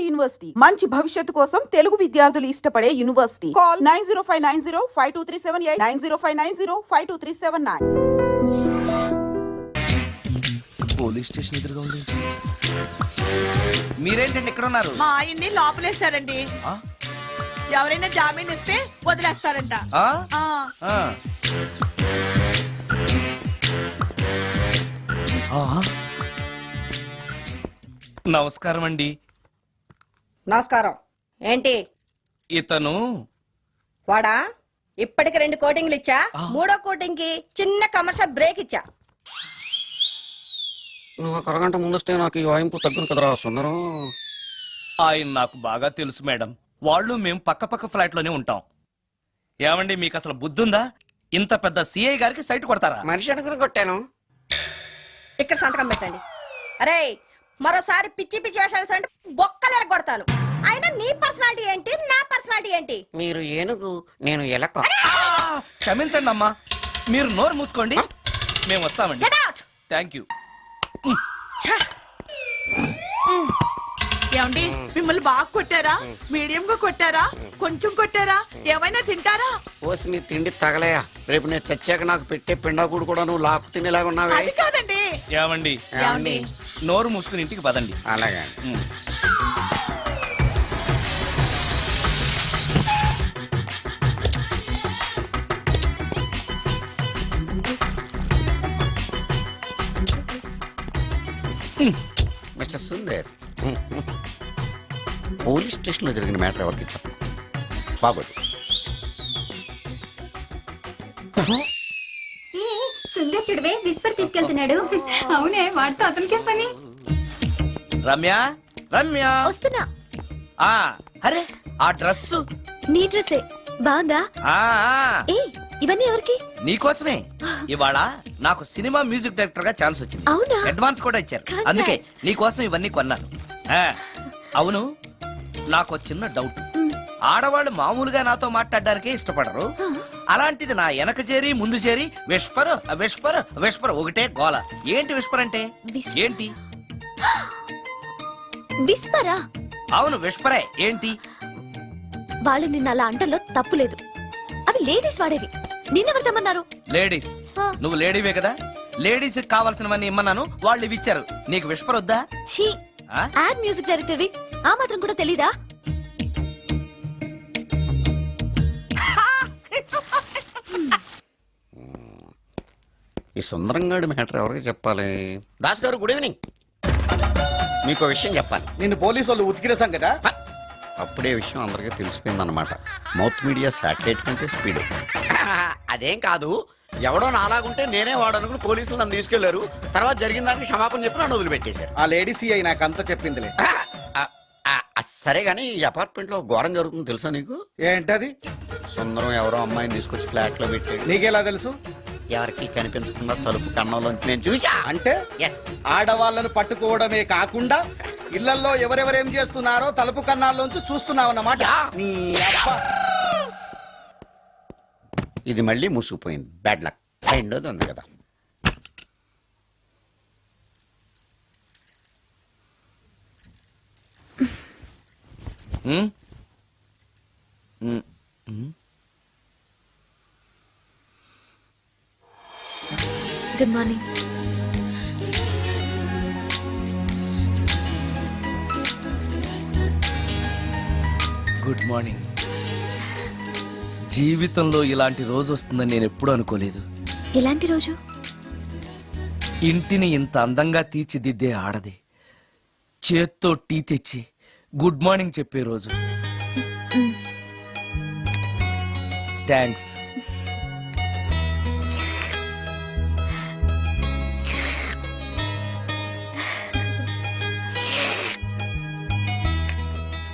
ఉమ్మడి యూనివర్సిటీ మంచి భవిష్యత్తు కోసం తెలుగు విద్యార్థులు ఇష్టపడే యూనివర్సిటీ. కాల్ 9059052378 9059052379. పోలీస్ స్టేషన్ ఎదురుగా ఉంది. మీరేంటండి ఇక్కడ ఉన్నారు? మా ఆయన్ని లోపలేశారండి. ఎవరైనా జామీన్ ఇస్తే వదిలేస్తారంట. నమస్కారం అండి. నమస్కారం. ఏంటి ఇతను? వాడా? ఇప్పటికి 2 కోటింగ్లు ఇచ్చా, 3వ కోటింగ్ కి చిన్న కమర్షియల్ బ్రేక్ ఇచ్చా. నువ్వు ఒక అరగంట ముందొస్తే నాకు ఈ వాయింపు తగ్గును కదరా సుందరం. ఆయన నాకు బాగా తెలుసు మేడం. వాళ్ళు మేము పక్క ఫ్లాట్ లోనే ఉంటాం. ఏమండి మీకు అసలు బుద్ధుందా? ఇంత పెద్ద సిఐ గారికి సైట్ కొడతారా? మనిషి అనుకుని కొట్టాను. ఇక్కడ సంతకం పెట్టండి. అరే మరోసారి పిచ్చి వేషాలు అంటే బొక్కలు కొడతాను. అయినా నీ పర్సనాలిటీ ఏంటి, నా పర్సనాలిటీ ఏంటి? మీరు ఏనుగు, నేను ఎలక. క్షమించండి అమ్మా, మీరు నోరు మూసుకోండి, మేము వస్తామండి. Thank you. ఏమండి మిమ్మల్ని బాగా కొట్టారా, మీడియం గా కొట్టారా, కొంచెం కొట్టారా, ఏమైనా తింటారా? పోసి నీ తిండి తగలయా. రేపు నేను చచ్చాక నాకు పెట్టే పిండాకుడు కూడా నువ్వు లాక్కు తినేలాగా ఉన్నావే. అది కాదండి. ఏమండి నోరు మూసుకుని ఇంటికి పదండి. అలాగే. మిస్టర్ సుందర్, పోలీస్ స్టేషన్ లో జరిగిన మ్యాటర్ ఎవరికి చెప్పండి. బాగోదు. సుందర్ చూడవే విస్పర్ తీసుకెళ్తున్నాడు. అవునే, వాడితో అతనికే పని. రమ్య రమ్య వస్తున్నా. అరే ఆ డ్రెస్ నీ డ్రెస్సే బాగుందా? ఏ ఇవన్నీ ఎవరికి? నీకోసమే. ఇవాళ నాకు సినిమా మ్యూజిక్ డైరెక్టర్ గా ఛాన్స్ వచ్చింది. అవునా? అడ్వాన్స్ కూడా ఇచ్చారు. అందుకే నీకోసం ఇవన్నీ కొన్నాను. అవును, నాకు చిన్న డౌట్. ఆడవాళ్ళు మామూలుగా నాతో మాట్లాడడానికే ఇష్టపడరు. అలాంటిది నా వెనక చేరి ముందు చేరి విస్పర్ విస్పర్ విస్పర్ ఒకటే గోల. ఏంటి విస్పర్ అంటే? ఏంటి? విస్పరా? అవును విస్పరే. ఏంటి? వాళ్ళు నిన్న అలా అంటలో తప్పులేదు. అవి లేడీస్ వాడేవి. నిన్నెవరితమ్మన్నారు? లేడీస్? నువ్వు లేడీవే కదా. లేడీస్ కావాల్సినవన్నీ ఇమ్మన్నాను, వాళ్ళు ఇవి ఇచ్చారు. నీకు విస్పర్ వద్దా? ఛీ, యాడ్ మ్యూజిక్ డైరెక్టర్వి, ఆ మాత్రం కూడా తెలీదా? ఈ సుందరంగాడి మ్యాటర్ ఎవరికి చెప్పాలి? దాస్ గారు గుడ్ ఈవినింగ్. మీకు విషయం చెప్పాలి. నిన్ను పోలీసు వాళ్ళు ఉతికిరేసాం కదా. అప్పుడే విషయం అందరికీ తెలిసిపోయిందన్నమాట. మౌత్ మీడియా శాటిలైట్ కంటే స్పీడ్. అదేం కాదు, ఎవడో నాలాగుంటే నేనే వాడనుకుని పోలీసులు నన్ను తీసుకెళ్లారు. తర్వాత జరిగిన దానికి క్షమాపణ చెప్పి నన్ను వదిలిపెట్టేశారు. ఆ లేడీ సిఐ నాకు అంతా చెప్పిందిలే. సరే గానీ ఈ అపార్ట్మెంట్ లో ఘోరం జరుగుతుంది తెలుసా నీకు? ఏంటది? సుందరం ఎవరో అమ్మాయిని తీసుకొచ్చి ఫ్లాట్ లో పెట్టాడు. నీకెలా తెలుసు? ఎవరికి కనిపించకుండా తలుపు కన్నంలోంచి నేను చూసా. అంటే ఆడవాళ్ళను పట్టుకోవడమే కాకుండా ఇళ్లలో ఎవరెవరేం చేస్తున్నారో తలుపు కన్నాల్లోంచి చూస్తున్నావు అన్నమాట. ఇది మళ్ళీ మూసుకుపోయింది. Bad luck. రెండోది ఉంది కదా. Good morning. Good morning. జీవితంలో ఇలాంటి రోజు వస్తుందని నేను ఎప్పుడూ అనుకోలేదు. ఎలాంటి రోజు? ఇంటిని ఇంత అందంగా తీర్చిదిద్దే ఆడది చేత్తో టీ తెచ్చి గుడ్ మార్నింగ్ చెప్పే రోజు. థ్యాంక్స్.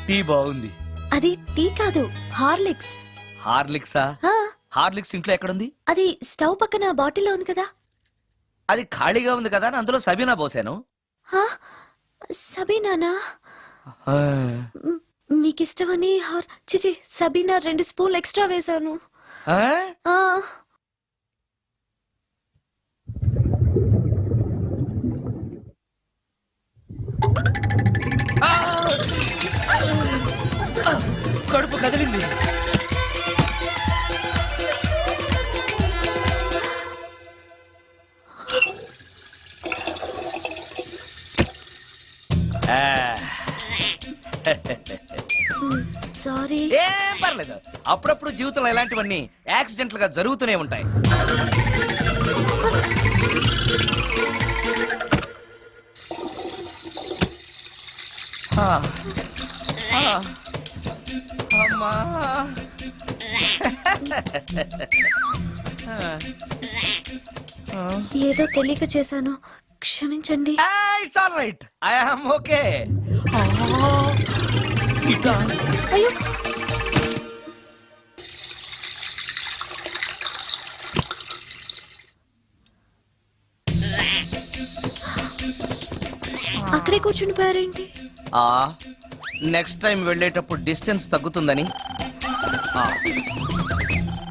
టీ బాగుంది. అది టీ కాదు, హార్లిక్స్. హార్లిక్సా? హార్లిక్స్ ఇంట్లో ఎక్కడుంది? అది స్టవ్ పక్కన బాటిల్లో ఉంది కదా. అది ఖాళీగా ఉంది కదా, అందులో సబీనా పోసాను. సబీనానా? మీకిష్టమని చిచి సబీనా 2 స్పూన్లు ఎక్స్ట్రా వేశాను. కడుపు కదిలింది. ఆ, సారీ. ఏం పర్లేదు. అప్పుడప్పుడు జీవితంలో ఇలాంటివన్నీ యాక్సిడెంట్లు గా జరుగుతూనే ఉంటాయి. ఆ, ఆ, అమ్మా. ఏదో తెలియక చేశాను, క్షమించండి. It's all right. I am okay. అయ్యో, అక్కడే కూర్చుని పోయారేంటి? నెక్స్ట్ టైం వెళ్ళేటప్పుడు డిస్టెన్స్ తగ్గుతుందని. ఆ,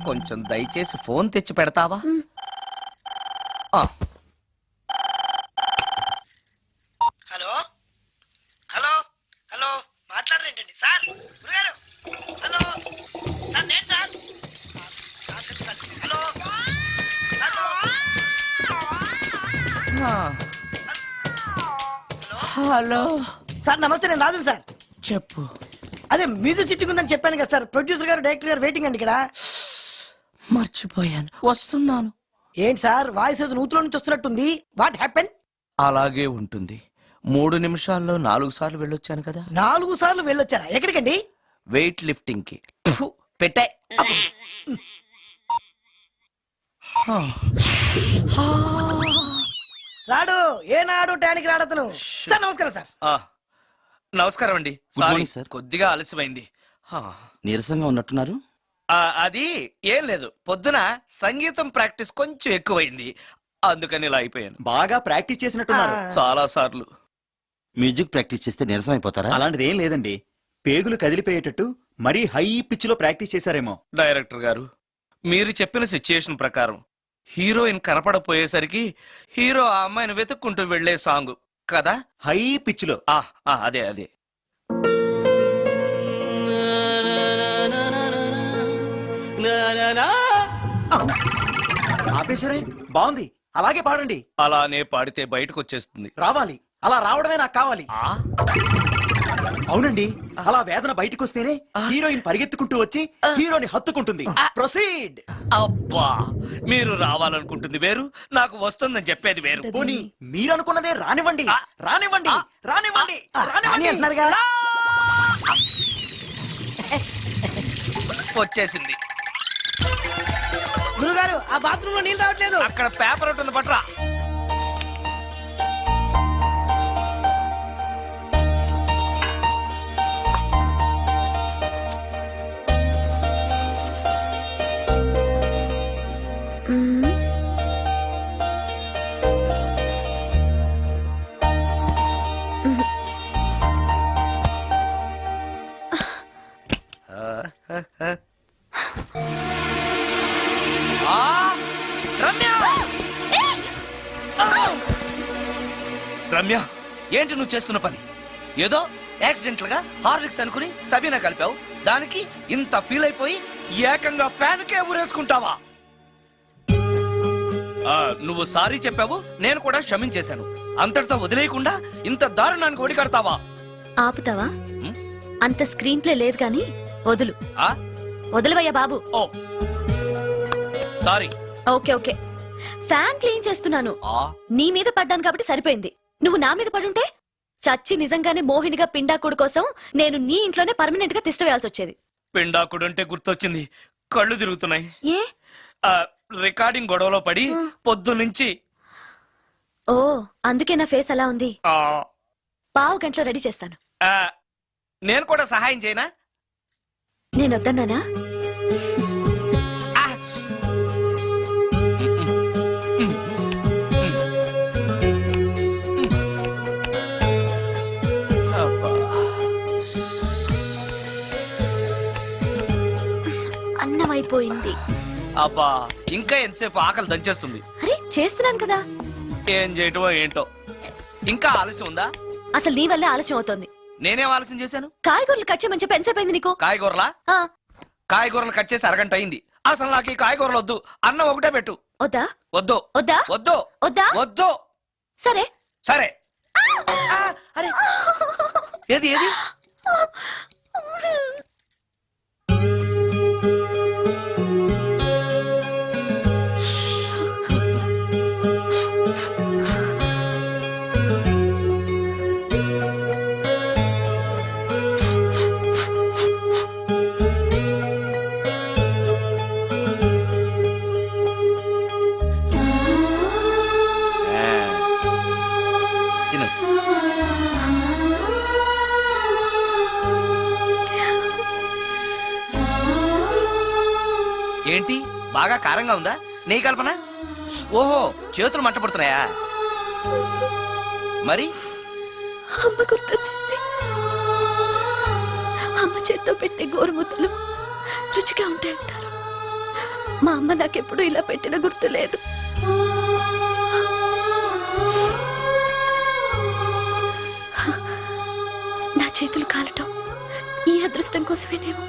కొంచెం దయచేసి ఫోన్ తెచ్చి పెడతావా? ఆ, హలో హలో హలో మాట్లాడరేంటండి సార్ గురుగారు? హలో సార్ నేను sir sir hello hello hello, sir నమస్తే, నేను రాజు సార్. చెప్పు. అదే మ్యూజిక్ సిట్టింగ్ ఉందని చెప్పాను కదా సార్. ప్రొడ్యూసర్ గారు డైరెక్టర్ గారు వెయిటింగ్ అండి ఇక్కడ. మర్చిపోయాను, వస్తున్నాను. ఏంటి సార్ వాయిస్ ఏదో నూతులో నుంచి వస్తున్నట్టుంది. What happen? అలాగే ఉంటుంది. 3 నిమిషాల్లో 4 సార్లు వెళ్ళొచ్చాను కదా. 4 సార్లు వెళ్ళొచ్చారా? ఎక్కడికండి? వెయిట్ లిఫ్టింగ్ కి. పెట్టే. రాడు ఏనాడు టానికి రాడతను. సార్ నమస్కారం సార్. నమస్కారం అండి. morning, sir. కొద్దిగా ఆలస్యమైంది. నీరసంగా ఉన్నట్టున్నారు. అది ఏం లేదు, పొద్దున సంగీతం ప్రాక్టీస్ కొంచెం ఎక్కువైంది, అందుకని ఇలా అయిపోయాను. బాగా ప్రాక్టీస్ చేసినట్టున్నారు. చాలా సార్లు. మ్యూజిక్ ప్రాక్టీస్ చేస్తే నీరసం అయిపోతారా? అలాంటిది ఏం లేదండి. పేగులు కదిలిపోయేటట్టు మరీ హై పిచ్ లో ప్రాక్టీస్ చేశారేమో. డైరెక్టర్ గారు, మీరు చెప్పిన సిచ్యుయేషన్ ప్రకారం హీరోయిన్ కనపడపోయేసరికి హీరో ఆ అమ్మాయిని వెతుక్కుంటూ వెళ్లే సాంగ్ కదా. హై పిచ్ లో. అదే అదే. ఆపేసరే, బాగుంది, అలాగే పాడండి. అలానే పాడితే బయటకు వచ్చేస్తుంది. రావాలి, అలా రావడమే నాకు కావాలి. అవునండి, అలా వేదన బయటకు వస్తేనే హీరోయిన్ పరిగెత్తుకుంటూ వచ్చి హీరోని హత్తుకుంటుంది. ప్రొసీడ్. అబ్బా, మీరు రావాలనుకుంటుంది వేరు, నాకు వస్తుందని చెప్పేది వేరు. పోనీ మీరు అనుకున్నదే రానివ్వండి, రానివ్వండి, రానివ్వండి, అని రానివ్వండి. అంటున్నారుగా. వచ్చేసింది. గురుగారు ఆ బాత్రూమ్ లో నీళ్ళు రావట్లేదు. అక్కడ పేపర్ ఉంటుంది, పట్రా. రమ్య, రమ్య, ఏంటి నువ్వు చేస్తున్న పని? ఏదో యాక్సిడెంటల్ గా హార్లిక్స్ అనుకుని సబీనా కలిపావు, దానికి ఇంత ఫీల్ అయిపోయి ఏకంగా ఫ్యాన్ కే ఊరేసుకుంటావా? నువ్వు సారీ చెప్పావు, నేను కూడా క్షమించేశాను. అంతటితో వదిలేయకుండా ఇంత దారుణానికి ఒడికడతావా? ఆపుతావా? అంత స్క్రీన్ ప్లే లేదు కానీ వదులు. ఆ? వదలవయ్యా బాబు. Oh sorry. Okay okay, fan clean చేస్తున్నాను. నీ మీద పడ్డాను కాబట్టి సరిపోయింది. నువ్వు నా మీద పడుంటే చచ్చి నిజంగానే మోహినిగా పిండాకుడు కోసం నేను నీ ఇంట్లోనే పర్మనెంట్ గా తిష్ట వేయాల్సి వచ్చేది. పిండాకుడు అంటే గుర్తొచ్చింది, కళ్ళు తిరుగుతున్నాయి. ఏ? రికార్డింగ్ గొడవలో పడి పొద్దున్నుంచి. ఓ, అందుకే నా ఫేస్ అలా ఉంది. పావు గంటలో రెడీ చేస్తాను. నేను కూడా సహాయం చేయనా? నేను వద్దన్నానా? అన్నం అయిపోయింది. అబ్బా, ఇంకా ఎంతసేపు ఆకలి దంచేస్తుంది. అరే చేస్తున్నాను కదా. ఏం చేయటమో ఏంటో, ఇంకా ఆలస్యం ఉందా? అసలు నీ వల్లే ఆలస్యం అవుతోంది. నేనేం ఆలస్యం చేశాను? కాయగూరలు కట్ చేయమని చెప్పి ఎంతసేపు అయింది నీకు కాయగూరలా? ఆ, కాయగూరలు కట్ చేసి అరగంట అయింది. అసలు నాకు ఈ కాయగూరలు వద్దు. అన్నం ఒకటే పెట్టు. వద్దా వద్దు వద్దా వద్దు వద్దా వద్దు. సరే సరే. ఆ, అరే ఏది ఏది? తిను. ఏంటి బాగా కారంగా ఉందా? నెయ్యి కల్పన? ఓహో, చేతులు మంట పడుతున్నాయా? మరి అమ్మ గుర్తొచ్చింది. అమ్మ చేత్తో పెట్టే గోరుముద్దలు రుచిగా ఉంటాయంటారు. మా అమ్మ నాకెప్పుడు ఇలా పెట్టిన గుర్తు లేదు. నా చేతులు కాలటం ఈ అదృష్టం కోసమేనేమో.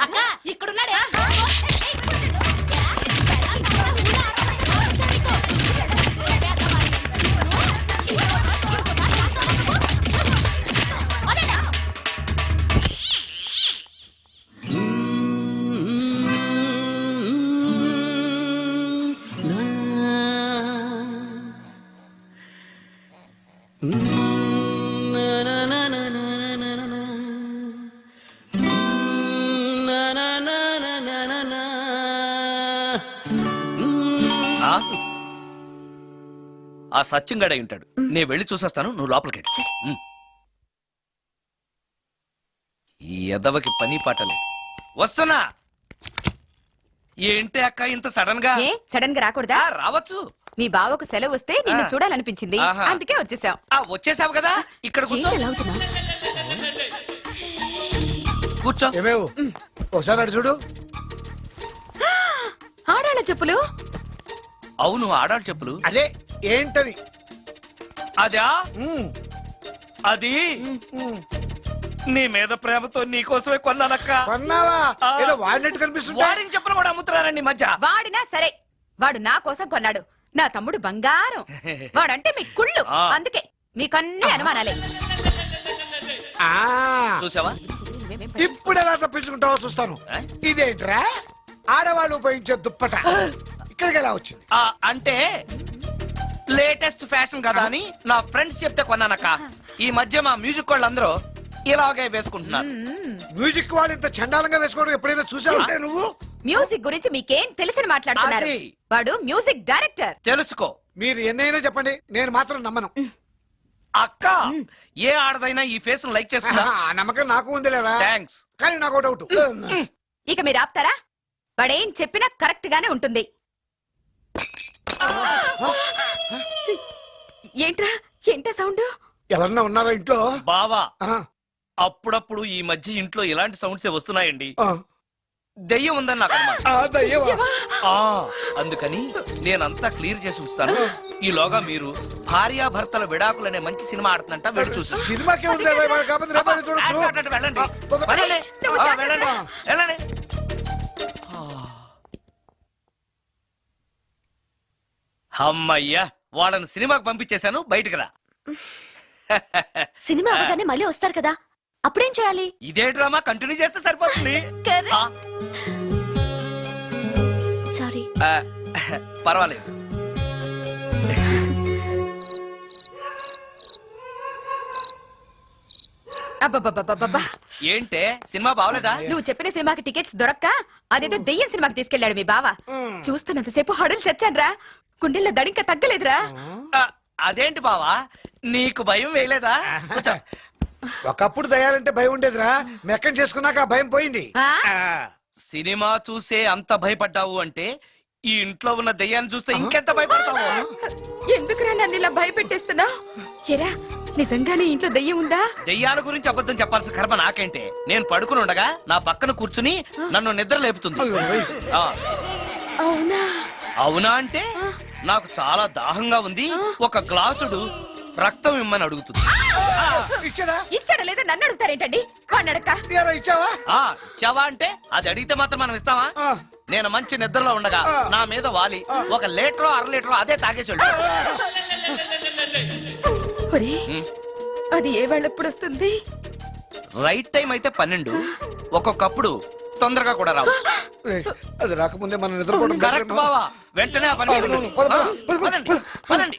అక్క ఇక్కడున్నాడే. ఆ? ఆ సత్యం గడై ఉంటాడు. నేను వెళ్ళి చూసేస్తాను, నువ్వు లోపలికి వెళ్ళు. ఉమ్. ఈ ఎదవకి పని పాటలేదు. వస్తున్నా. ఏంటి అక్క ఇంత సడన్ గా? ఏ సడన్ గా రాకూడదా? ఆ, రావచ్చు. మీ బావకు సెలవు వస్తే నిన్ను ఆ. చూడాలనిపించింది, ఆహా. అందుకే వచ్చేసాం. ఆ, వచ్చేసావు కదా, ఇక్కడ కూర్చో. ఏంటి ఎలా అవుతున్నావ్? కూర్చో. ఏమేవు ఒకసారి అటు చూడు. ఆడాళ్ళ చెప్పులు. అవును, ఆడాడు చెప్పులు. అదే ఏంటది? అదా? ఉమ్, అది నీ మీద ప్రేమతో నీకోసమే కొన్నానక్క. కొన్నావా? ఆ. ఏదో వాడినట్టు కనిపిస్తుంటా. వాడిని చెప్పులు కూడా అమ్ముతున్నారండి ఈ మధ్య. వాడినా సరే, వాడు నా కోసం కొన్నాడు. నా తమ్ముడు బంగారం. వాడంటే మీ కుళ్ళు, ఆ. అందుకే మీకన్నీ అనుమానాలే. ఆ, చూసావా? ఇప్పుడు ఎలా తప్పించుకుంటావో చూస్తాను. ఆ? ఇదేంట్రా ఆడవాళ్ళు ఉపయోగించే దుప్పట ఇక్కడికి ఎలా వచ్చింది? ఆ, అంటే లేటెస్ట్ ఫ్యాషన్ కదా అని నా ఫ్రెండ్స్ చెప్తే కొన్నానక్క. ఈ మధ్య మా మ్యూజిక్ వాళ్ళందరూ ఇలాగే వేసుకుంటున్నారు. మ్యూజిక్ వాళ్ళు ఇంత చండాలంగా వేసుకోవడం ఎప్పుడైనా చూసావు నువ్వు? మ్యూజిక్ గురించి మీకేం తెలిసిన మాట్లాడుతున్నారు? అది. వాడు మ్యూజిక్ డైరెక్టర్. తెలుసుకో మీరు ఎన్నైనా చెప్పండి, నేను మాత్రం నమ్మను. అక్క. ఏ ఆడదైనా ఈ ఫేస్ లైక్ చేస్తుందా? ఆ నమ్మకం నాకు ఉంది లేదా? థ్యాంక్స్. కానీ నాకు డౌట్. ఇక మీరు ఆపుతారా? వాడేం చెప్పినా కరెక్ట్ గానే ఉంటుంది. ఏంట్రా ఏంటా సౌండ్? ఎవరన్నా ఉన్నారా ఇంట్లో? బావా, ఆ, అప్పుడప్పుడు ఈ మధ్య ఇంట్లో ఇలాంటి సౌండ్సే వస్తున్నాయండి. ఆ, దెయ్యం ఉందని నాకు అనుమానం. ఆ, దయ్యమా? ఆ, అందుకని నేనంతా క్లియర్ చేసి ఉంచుతాను. ఈలోగా మీరు భార్యాభర్తల విడాకులనే మంచి సినిమా ఆడుతుందంట, వెళ్ళి చూసి సినిమాకే ఉంది కాబట్టి రేపటి చూడొచ్చు. వెళ్ళండి. వెళ్ళండి. నువ్వు ఆ, జాగ్రత్త. వెళ్ళండి. వెళ్ళండి. అమ్మయ్యా, వాళ్ళని సినిమాకి పంపించేశాను. బయటికి రా. సినిమా అవగానే మళ్ళీ వస్తారు కదా, అప్పుడేం చేయాలి? ఇదే డ్రామా కంటిన్యూ చేస్తే సరిపోతుంది. ఆ, సారీ. ఆ, పర్వాలేదు. అబ్బబ్బబ్బబ్బబ్బా. ఏంటే సినిమా బాగలేదా? నువ్వు చెప్పిన సినిమాకి టికెట్స్ దొరక్క అదేదో దెయ్యం సినిమాకి తీసుకెళ్లాడు మీ బావ. చూస్తున్నంతసేపు హడులు చచ్చాన్రా, గుండెల్లో దడింక తగ్గలేదురా. ఆ, అదేంటి బావా నీకు భయం వేయలేదా కూర్చో. ఒకప్పుడు దయాలంటే భయం ఉండేదిరా మెక్కం చేసుకున్నాక ఆ భయం పోయింది. సినిమా చూసే అంత భయపడ్డావు అంటే ఈ ఇంట్లో ఉన్న దెయ్యాన్ని చూస్తే ఇంకెంత భయపడతావు? ఎందుకురా నన్ను ఇలా భయపెట్టేస్తున్నా? ఎరా నిజంగానే ఇంట్లో దెయ్యం ఉందా? దెయ్యాల గురించి అబద్ధం చెప్పాల్సిన కర్మ నాకేంటే? నేను పడుకుని ఉండగా నా పక్కన కూర్చుని నన్ను నిద్ర లేపుతుంది. ఆ. అవునా? అవునా అంటే నాకు చాలా దాహంగా ఉంది, ఒక గ్లాసుడు రక్తం ఇమ్మని అడుగుతుంది. ఇచ్చాడా లేదా నన్ను అడుగుతారేంటండి? వాడిని అడక్క. ఇచ్చావా? ఇచ్చావా అంటే అది అడిగితే మాత్రం మనం ఇస్తావా? నేను మంచి నిద్రలో ఉండగా నా మీద వాలి 1 లీటరో 1/2 లీటరో అదే తాగేసి వెళ్ళాడు. ఒరే, అది ఏ వేళప్పుడు వస్తుంది? రైట్ టైం అయితే 12, ఒక్కొక్కప్పుడు తొందరగా కూడా రావచ్చు. అది రాకముందే మనం నిద్రపోవడం కరెక్ట్ బావా, వెంటనే ఆ పని చేయండి. పదండి, పదండి.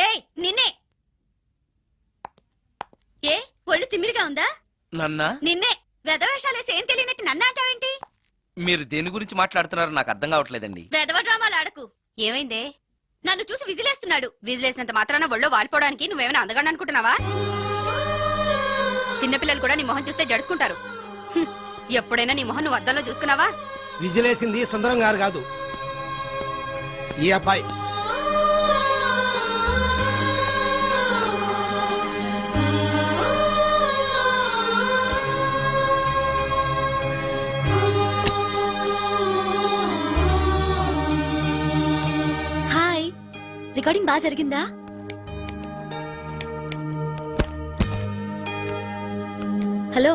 ఏయ్ నిన్నే. ఏ ఒళ్ళు తిమ్మిరిగా ఉందా? నన్నా నిన్నే వెధవేషాలేసి ఏం తెలియనట్టు నన్ను అంటావేంటి? మీరు దేని గురించి మాట్లాడుతున్నారో నాకు అర్థం కావట్లేదండి. వెధవ డ్రామాలు ఆడకు. ఏమైందే? నన్ను చూసి విజిలేస్తున్నాడు. విజిలేసినంత మాత్రాన ఒళ్ళో వాలిపోవడానికి నువ్వేమైనా అందగాడు అనుకుంటున్నావా? చిన్నపిల్లలు కూడా నీ మొహం చూస్తే జడుచుకుంటారు. హ్మ్. ఎప్పుడైనా నీ మొహం నువ్వు అద్దంలో చూసుకున్నావా? విజిలేసింది సుందరం గారు కాదు, ఈ అబ్బాయి. హాయ్, రికార్డింగ్ బాగా జరిగిందా? హలో,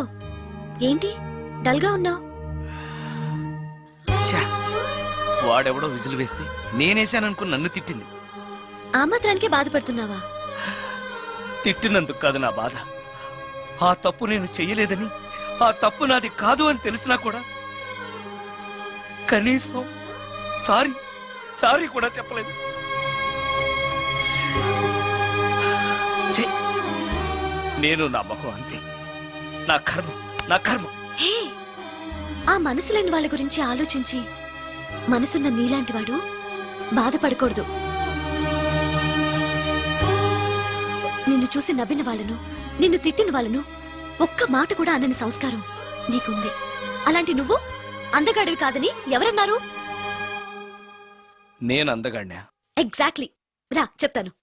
ఏంటి డల్ గా ఉన్నావు? ఛా, వాడెవడో విజిల్ వేస్తే నేనేసాననుకుని నన్ను తిట్టింది. ఆ మాత్రానికే బాధపడుతున్నావా? తిట్టినందుకు కాదు నా బాధ, ఆ తప్పు నేను చెయ్యలేదని, ఆ తప్పు నాది కాదు అని తెలిసినా కూడా కనీసం సారీ సారీ కూడా చెప్పలేదు. ఛీ, నేను నా మొహం అంతే. నా కర్మ, నా కర్మ. హే, ఆ మనసు లేని వాళ్ళ గురించి ఆలోచించి మనసున్న నీలాంటి వాడు బాధపడకూడదు. నిన్ను చూసి నవ్విన వాళ్ళను, నిన్ను తిట్టిన వాళ్ళను ఒక్క మాట కూడా అనని సంస్కారం నీకుంది. అలాంటి నువ్వు అందగాడివి కాదని ఎవరన్నారు? నేను అందగాడినా? ఎగ్జాక్ట్లీ. రా చెప్తాను.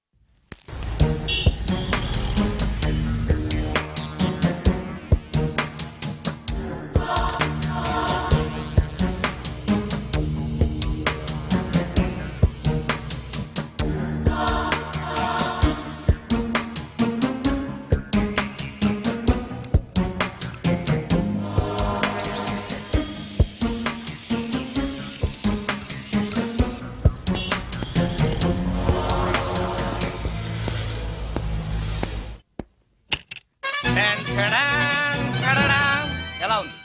ఎలా ఉంది?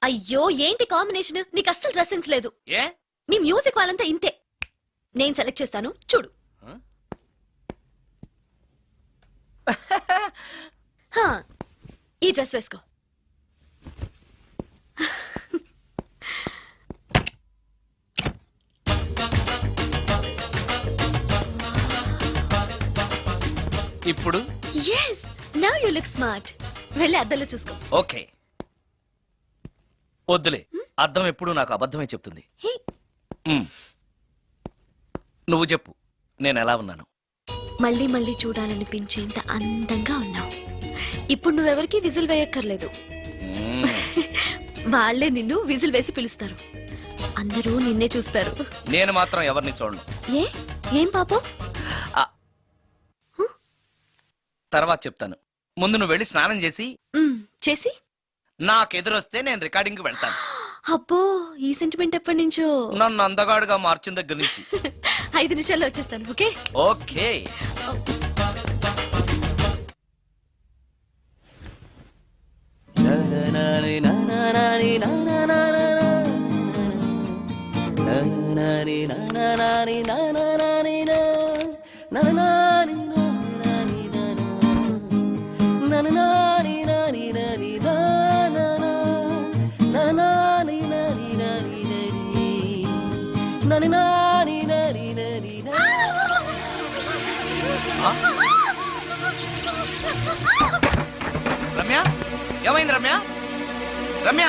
అయ్యో, ఏంటి కాంబినేషన్? నీకు అస్సలు డ్రెస్ సెన్స్ లేదు. ఏ మీ మ్యూజిక్ వాళ్ళంతా ఇంతే. నేను సెలెక్ట్ చేస్తాను, చూడు. హా, ఈ డ్రెస్ వేసుకో. ఇప్పుడు yes, now you look smart. వెళ్ళి అద్దంలో చూసుకో. ఓకే. వద్దులే, అర్థం ఎప్పుడు నాకు అబద్ధమే చెప్తుంది. హే, నువ్వు చెప్పు, నేను ఎలా ఉన్నాను? మళ్ళీ మళ్ళీ చూడాలనిపించేంత అందంగా ఉన్నావు. ఇప్పుడు నువ్వెవరికి విజిల్ వేయక్కర్లేదు. వాళ్ళే నిన్ను విజిల్ వేసి పిలుస్తారు. అందరూ నిన్నే చూస్తారు. నేను మాత్రం ఎవరిని చూడను. ఏ, ఏం పాపం? తర్వాత చెప్తాను. ముందు నువ్వు వెళ్ళి స్నానం చేసి చేసి నాకెదురొస్తే నేను రికార్డింగ్ వెళ్తాను. అబ్బో, ఈ సెంటిమెంట్ ఎప్పటి నుంచో? నన్ను అందగాడుగా మార్చిన దగ్గర నుంచి. 5 నిమిషాల్లో వచ్చేస్తాను. Okay okay. రమ్య ఏమైంది రమ్య? రమ్య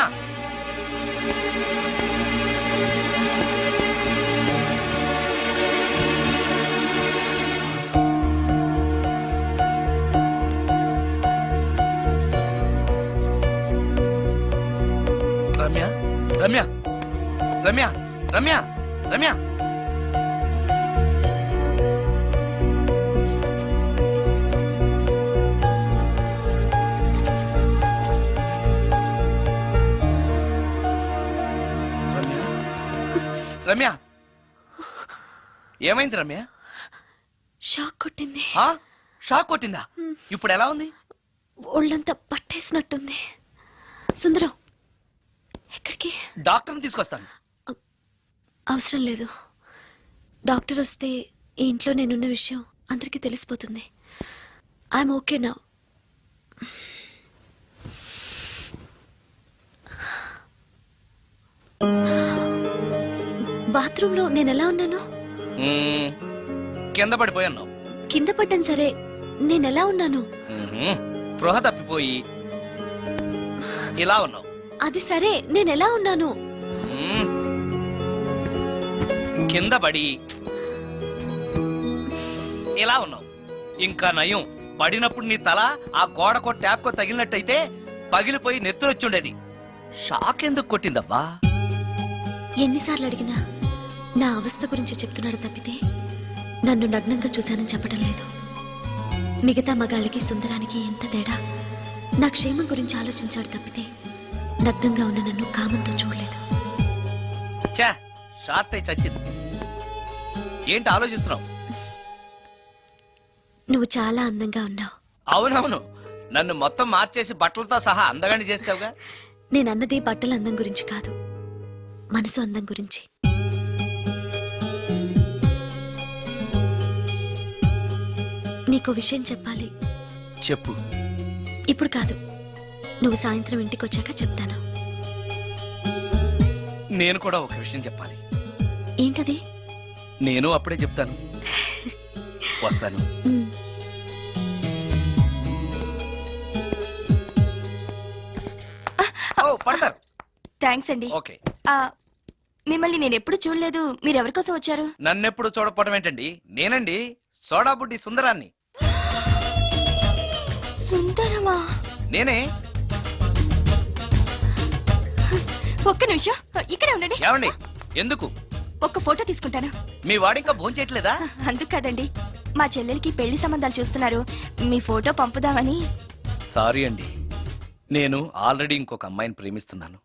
రమ్య రమ్య రమ్య రమ్య రమ్య రమ్య ఏమైంది రమ్య? షాక్ కొట్టింది. ఆ? షాక్ కొట్టిందా? ఇప్పుడు ఎలా ఉంది? ఒళ్ళంతా పట్టేసినట్టుంది. సుందరం, ఎక్కడికి? డాక్టర్ని తీసుకొస్తాను. అవసరం లేదు. డాక్టర్ వస్తే ఈ ఇంట్లో నేనున్న విషయం అందరికీ తెలిసిపోతుంది. ఐఎమ్ ఓకే నా. బాత్రూంలో నేను ఎలా ఉన్నాను? కింద పడిపోయాను. కింద పడ్డాను సరే, నేను ఎలా ఉన్నాను? స్పృహ తప్పిపోయి ఇలా ఉన్నావు. అది సరే, నేను ఎలా ఉన్నాను? మ్మ్. కింద పడి ఇలా ఉన్నావు. ఇంకా నయం, పడినప్పుడు నీ తల ఆ గోడకో ట్యాప్కో తగిలినట్టయితే పగిలిపోయి నెత్తురొచ్చుండేది. షాక్ ఎందుకు కొట్టిందబ్బా? ఎన్నిసార్లు అడిగినా నా అవస్థ గురించి చెప్తున్నాడు తప్పితే నన్ను నగ్నంగా చూశానని చెప్పడం లేదు. మిగతా మగాళ్ళకి సుందరానికి ఎంత తేడా. నా క్షేమం గురించి ఆలోచించాడు తప్పితే నగ్నంగా ఉన్న నన్ను కామంతో చూడలేదు. చా షార్ట్ అయి చచ్చింది. ఏంటి ఆలోచిస్తున్నావు? నువ్వు చాలా అందంగా ఉన్నావు. అవునవును, నన్ను మొత్తం మార్చేసి బట్టలతో సహా అందగాని చేసావుగా. నేనన్నది బట్టల అందం గురించి కాదు, మనసు అందం గురించి. నీకో విషయం చెప్పాలి. చెప్పు. ఇప్పుడు కాదు, నువ్వు సాయంత్రం ఇంటికి వచ్చాక చెప్తాను. నేను కూడా ఒక విషయం చెప్పాలి. ఏంటది? నేను అప్పుడే చెప్తాను. వస్తాను. ఉమ్. ఓ, పడతారు. థ్యాంక్స్ అండి. ఓకే. మిమ్మల్ని నేను ఎప్పుడు చూడలేదు. మీరు ఎవరి కోసం వచ్చారు? నన్నెప్పుడు చూడకపోవడం ఏంటండి? నేనండి, సోడా బుడ్డి సుందరాన్ని. సుందరమా? నేనే. ఒక్క నిమిషం ఇక్కడే ఉండండి. ఏమండి? ఎందుకు? ఒక్క ఫోటో తీసుకుంటాను. మీ వాడింకా భోంచేయట్లేదా? అందుకు కదండి, మా చెల్లెలికి పెళ్లి సంబంధాలు చూస్తున్నారు. మీ ఫోటో పంపుదామని. సారీ అండి, నేను ఆల్రెడీ ఇంకొక అమ్మాయిని ప్రేమిస్తున్నాను.